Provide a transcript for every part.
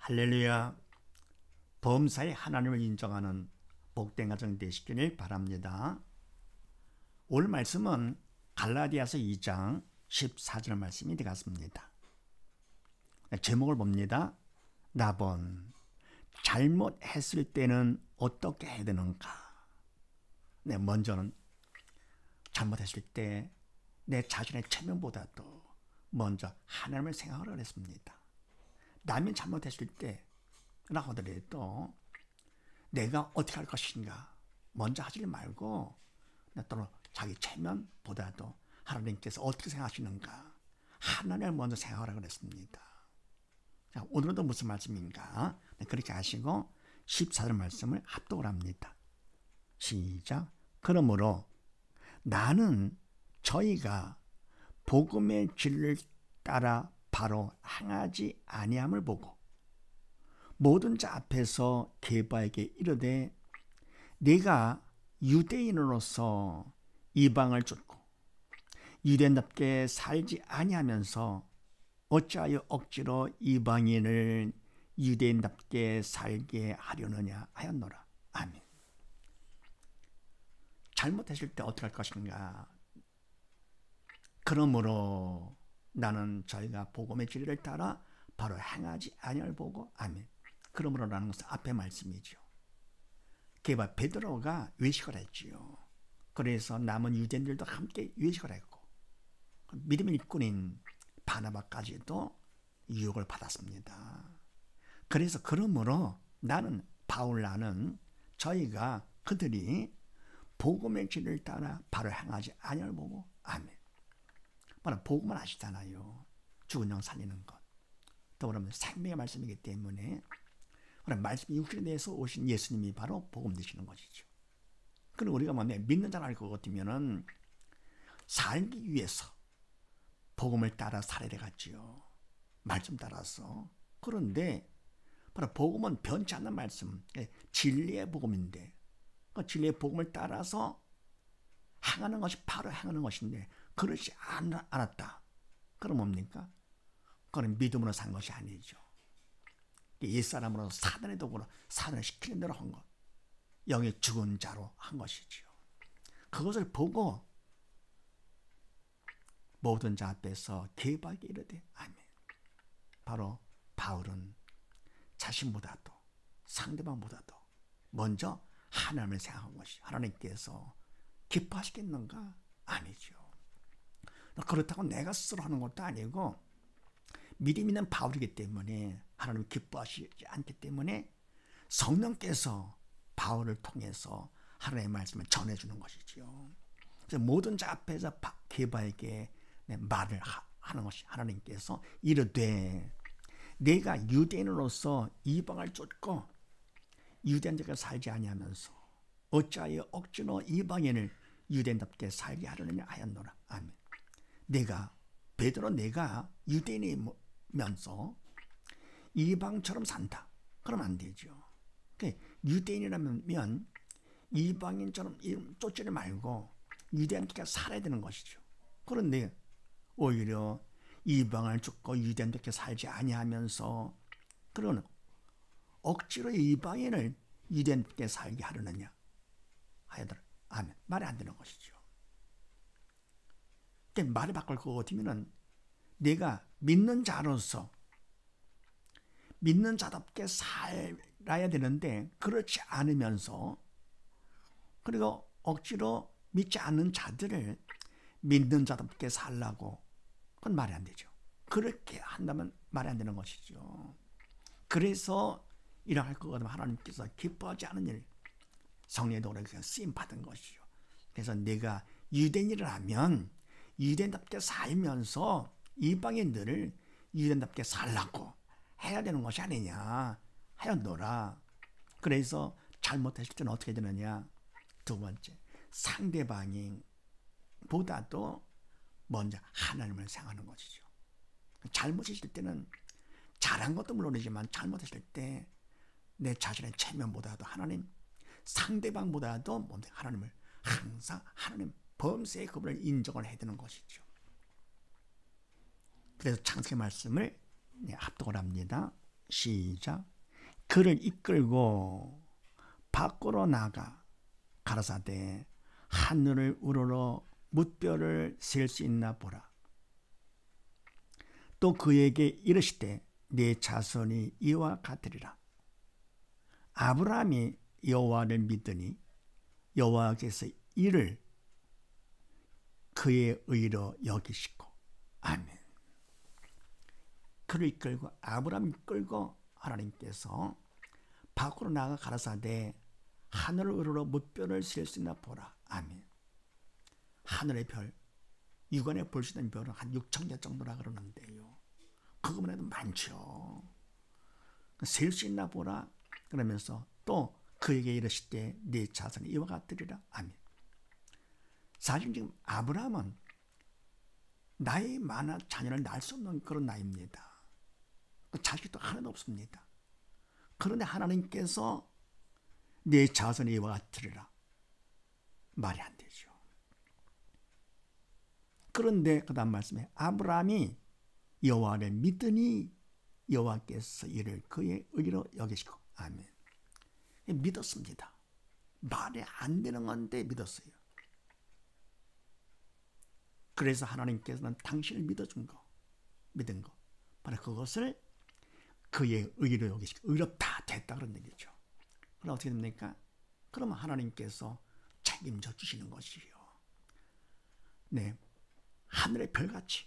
할렐루야. 범사에 하나님을 인정하는 복된 가정 되시기를 바랍니다. 오늘 말씀은 갈라디아서 2장 14절 말씀이 되겠습니다. 제목을 봅니다. 나본 잘못했을 때는 어떻게 해야 되는가? 먼저는 잘못했을 때 내 자신의 체면보다도 먼저 하나님을 생각을 했습니다. 남이 잘못했을 때나 하더라도 내가 어떻게 할 것인가 먼저 하지 말고 또는 자기 체면보다도 하나님께서 어떻게 생각하시는가 하나님을 먼저 생각하라고 그랬습니다. 자, 오늘은 무슨 말씀인가? 그렇게 하시고 14절 말씀을 합독을 합니다. 시작. 그러므로 나는 저희가 복음의 진리를 따라 바로 행하지 아니함을 보고 모든 자 앞에서 게바에게 이르되 네가 유대인으로서 이방을 쫓고 유대인답게 살지 아니하면서 어찌하여 억지로 이방인을 유대인답게 살게 하려느냐 하였노라. 아멘. 잘못했을 때 어떻게 할 것인가? 그러므로 나는 저희가 복음의 진리를 따라 바로 행하지 아니할 보고 아멘. 그러므로라는 것은 앞의 말씀이죠. 게바 베드로가 외식을 했지요. 그래서 남은 유대인들도 함께 외식을 했고 믿음의 일꾼인 바나바까지도 유혹을 받았습니다. 그래서 그러므로 나는 저희가 그들이 복음의 진리를 따라 바로 행하지 아니할 보고 아멘. 바로 복음을 아시잖아요. 죽은 영 살리는 것. 또 그러면 생명의 말씀이기 때문에 말씀이 육신에 대해서 오신 예수님이 바로 복음 되시는 것이죠. 그리고 우리가 믿는 자를 알 것 같으면은 살기 위해서 복음을 따라 살아야 되겠지요. 말씀 따라서. 그런데 바로 복음은 변치 않는 말씀, 진리의 복음인데 그 진리의 복음을 따라서 행하는 것이 바로 행하는 것인데 그렇지 않았다. 그럼 뭡니까? 그건 믿음으로 산 것이 아니죠. 옛사람으로 사단의 도구로 사단을 시키는 대로 한 것. 영의 죽은 자로 한 것이죠. 그것을 보고 모든 자 앞에서 게바에게 이르되 아멘. 바로 바울은 자신보다도 상대방보다도 먼저 하나님을 생각한 것이 하나님께서 기뻐하시겠는가? 아니죠. 그렇다고 내가 스스로 하는 것도 아니고 믿음 있는 바울이기 때문에 하나님 기뻐하시지 않기 때문에 성령께서 바울을 통해서 하나님의 말씀을 전해주는 것이지요. 그래서 모든 자 앞에서 게바에게 말을 하는 것이 하나님께서 이르되 내가 유대인으로서 이방을 쫓고 유대인들과 살지 아니하면서 어찌하여 억지로 이방인을 유대인답게 살게 하려느냐 하였노라. 아멘. 베드로 내가 유대인이면서 이방처럼 산다. 그러면 안 되죠. 유대인이라면 이방인처럼 쫓지를 말고 유대인답게 살아야 되는 것이죠. 그런데 오히려 이방을 쫓고 유대인답게 살지 아니하면서 그러는 억지로 이방인을 유대인답게 살게 하려느냐 하여더라. 아멘. 말이 안 되는 것이죠. 말을 바꿀 것 같으면은 내가 믿는 자로서 믿는 자답게 살아야 되는데 그렇지 않으면서 그리고 억지로 믿지 않는 자들을 믿는 자답게 살라고 그건 말이 안 되죠. 그렇게 한다면 말이 안 되는 것이죠. 그래서 일어날 것 같으면 하나님께서 기뻐하지 않은 일 성령의 도구로 쓰임 받은 것이죠. 그래서 내가 유대인이라 하면 유대인답게 살면서 이방인들을 유대인답게 살라고 해야 되는 것이 아니냐 하였노라. 그래서 잘못했을 때는 어떻게 되느냐? 두 번째, 상대방이 보다도 먼저 하나님을 생각하는 것이죠. 잘못했을 때는 잘한 것도 물론이지만 잘못했을 때 내 자신의 체면보다도 하나님, 상대방보다도 먼저 하나님을 항상 하나님 범세의 그분을 인정을 해야 되는 것이죠. 그래서 창세기 말씀을 합독을 합니다. 시작. 그를 이끌고 밖으로 나가 가라사대 하늘을 우러러 뭇별을 셀 수 있나 보라. 또 그에게 이르시되 네 자손이 이와 같으리라. 아브라함이 여호와를 믿으니 여호와께서 이를 그의 의로 여기시고. 아멘. 그를 이끌고 아브라함을 이끌고 하나님께서 밖으로 나가 가라사대 하늘을 우러러 뭇별을 셀 수 있나 보라. 아멘. 하늘의 별, 육안에 볼 수 있는 별은 한 6,000개 정도라 그러는데요. 그거만 해도 많죠. 셀 수 있나 보라. 그러면서 또 그에게 이르시되 네 자손이 이와 같으리라. 아멘. 사실 지금 아브라함은 나이 많아 자녀를 낳을 수 없는 그런 나이입니다. 자식도 하나도 없습니다. 그런데 하나님께서 네 자손이 이와 같으리라. 말이 안 되죠. 그런데 그 다음 말씀에 아브라함이 여호와를 믿으니 여호와께서 이를 그의 의로 여기시고. 아멘. 믿었습니다. 말이 안 되는 건데 믿었어요. 그래서 하나님께서는 당신을 믿어준 거, 믿은 거, 바로 그것을 그의 의로 여기시고. 의롭다 됐다 그런 얘기죠. 그럼 어떻게 됩니까? 그러면 하나님께서 책임져 주시는 것이요. 네, 하늘의 별같이.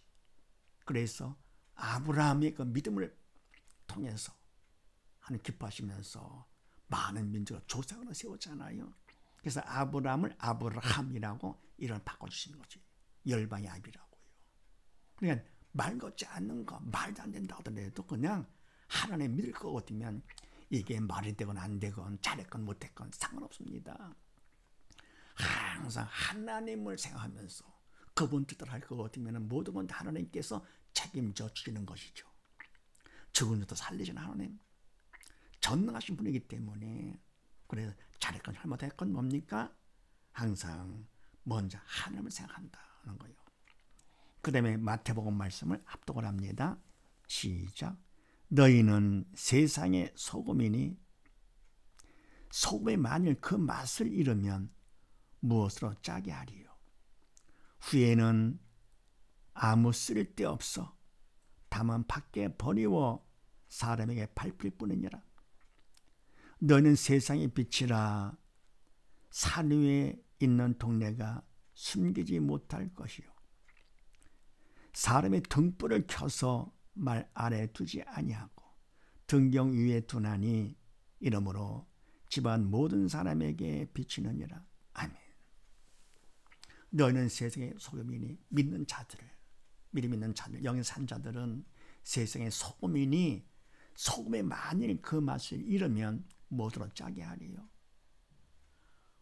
그래서 아브라함의 그 믿음을 통해서 하나님 기뻐하시면서 많은 민족을 조상으로 세웠잖아요. 그래서 아브라함을 아브라함이라고 이름을 바꿔주시는 거지. 열방의 아비라고요. 그러니까 말 같지 않는 거, 말도 안 된다 하더라도 그냥 하나님 믿을 것 같으면 이게 말이 되건 안 되건 잘했건 못했건 상관없습니다. 항상 하나님을 생각하면서 그분 뜻대로 할 것 같으면 모든 건 하나님께서 책임져 주시는 것이죠. 죽은 자도 살리시는 하나님, 전능하신 분이기 때문에. 그래서 잘했건 잘못했건 뭡니까? 항상 먼저 하나님을 생각한다는 거예요. 그 다음에 마태복음 말씀을 합독을 합니다. 시작. 너희는 세상의 소금이니 소금이 만일 그 맛을 잃으면 무엇으로 짜게 하리요? 후에는 아무 쓸데없어 다만 밖에 버리워 사람에게 밟힐 뿐이니라. 너는 세상의 빛이라. 산 위에 있는 동네가 숨기지 못할 것이요. 사람의 등불을 켜서 말 아래 두지 아니하고 등경 위에 두나니 이러므로 집안 모든 사람에게 비치느니라. 아멘. 너희는 세상의 소금이니. 믿는 자들을, 믿음 있는 자들, 영의 산 자들은 세상의 소금이니 소금에 만일 그 맛을 잃으면 무엇으로 짜게 하리요?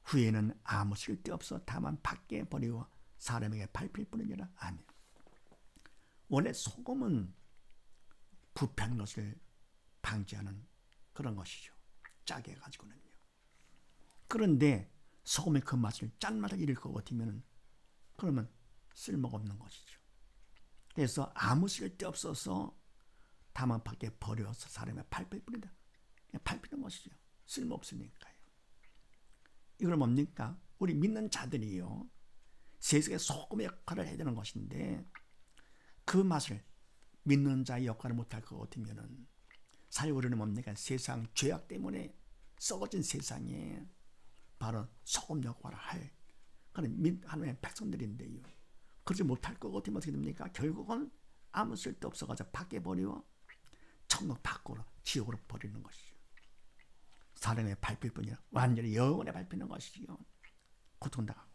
후에는 아무 쓸데없어 다만 밖에 버리고 사람에게 밟힐 뿐이니라. 아멘. 원래 소금은 부패한 것을 방지하는 그런 것이죠. 짜게 해가지고는요. 그런데 소금의 그 맛을, 짠맛을 잃을 것 같으면 그러면 쓸모가 없는 것이죠. 그래서 아무 쓸데없어서 다만 밖에 버려서 사람의 밟힐 뿐이다. 그냥 밟히는 것이죠. 쓸모없으니까요. 이걸 뭡니까? 우리 믿는 자들이요. 세상의 소금의 역할을 해야 되는 것인데 그 맛을 믿는 자의 역할을 못할 것 같으면은 사실 우리는 뭡니까? 세상 죄악 때문에 썩어진 세상에 바로 소금 역할을 할 그런 하나님의 백성들인데요. 그러지 못할 것 같으면 어떻게 됩니까? 결국은 아무 쓸데 없어가지고 밖에 버리고 천국 밖으로 지옥으로 버리는 것이죠. 사람의 밟힐 뿐이라 완전히 영원히 밟히는 것이요. 고통당하고.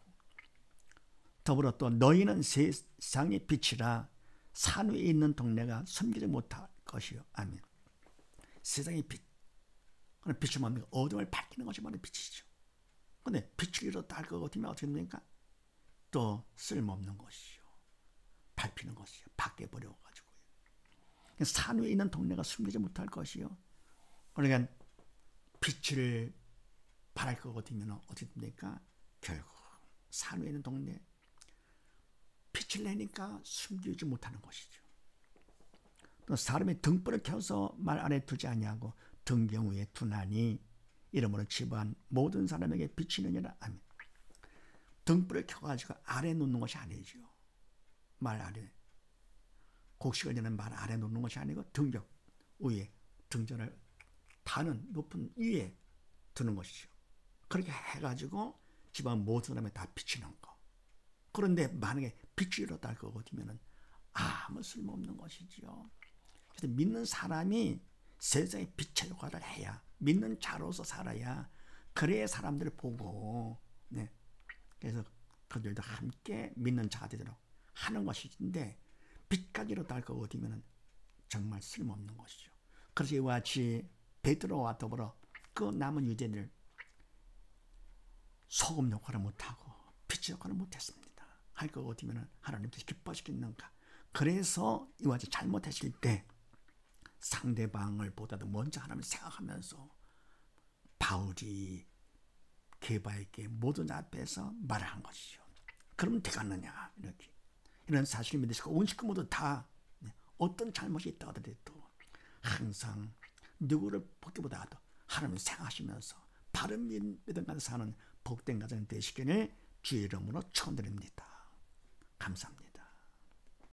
더불어 또 너희는 세상의 빛이라. 산 위에 있는 동네가 숨기지 못할 것이요. 아멘. 세상의 빛. 빛이 뭡니까? 어둠을 밝히는 것이 바로 빛이죠. 그런데 빛을 잃었다 할 것 같으면 어떻게 됩니까? 또 쓸모없는 것이요. 밟히는 것이요. 밖에 버려가지고요. 산 위에 있는 동네가 숨기지 못할 것이요. 그러니까 빛을 바랄 것 같으면 어떻게 됩니까? 결국 산 위에 있는 동네 빛을 내니까 숨기지 못하는 것이죠. 또 사람이 등불을 켜서 말 아래 두지 아니하고 등경 위에 두나니 이러므로 집안 모든 사람에게 비치느니라. 아멘. 등불을 켜가지고 아래 놓는 것이 아니죠. 말 아래, 곡식을 내는 말 아래 놓는 것이 아니고 등경 위에, 등전을 타는 높은 위에 두는 것이죠. 그렇게 해가지고 집안 모든 사람에 다 비치는 거. 그런데 만약에 빛이 이렇다 할 거거든요. 아무 쓸모없는 것이지요. 그래서 믿는 사람이 세상에 빛의 역할을 해야, 믿는 자로서 살아야, 그래야 사람들을 보고, 네. 그래서 그들도 함께 믿는 자가 되도록 하는 것인데, 빛까지 이렇다 할 거거든요. 정말 쓸모없는 것이죠. 그래서 이와 같이 베드로와 더불어 그 남은 유대인들 소금 역할을 못하고 빛의 역할을 못했습니다. 할 거거든요. 하나님께서 기뻐하시겠는가. 그래서 이와 같이 잘못했을 때 상대방을 보다도 먼저 하나님을 생각하면서 바울이 게바에게 모든 앞에서 말을 한 것이죠. 그럼 되겠느냐, 이렇게. 이런 사실을 믿으시고 온 식구 모두 다 어떤 잘못이 있다 하더라도 항상 누구를 보기보다도 하나님을 생각하시면서 바른 믿음 가운데 사는 복된 가정 되시기를 주의 이름으로 축원드립니다. 감사합니다.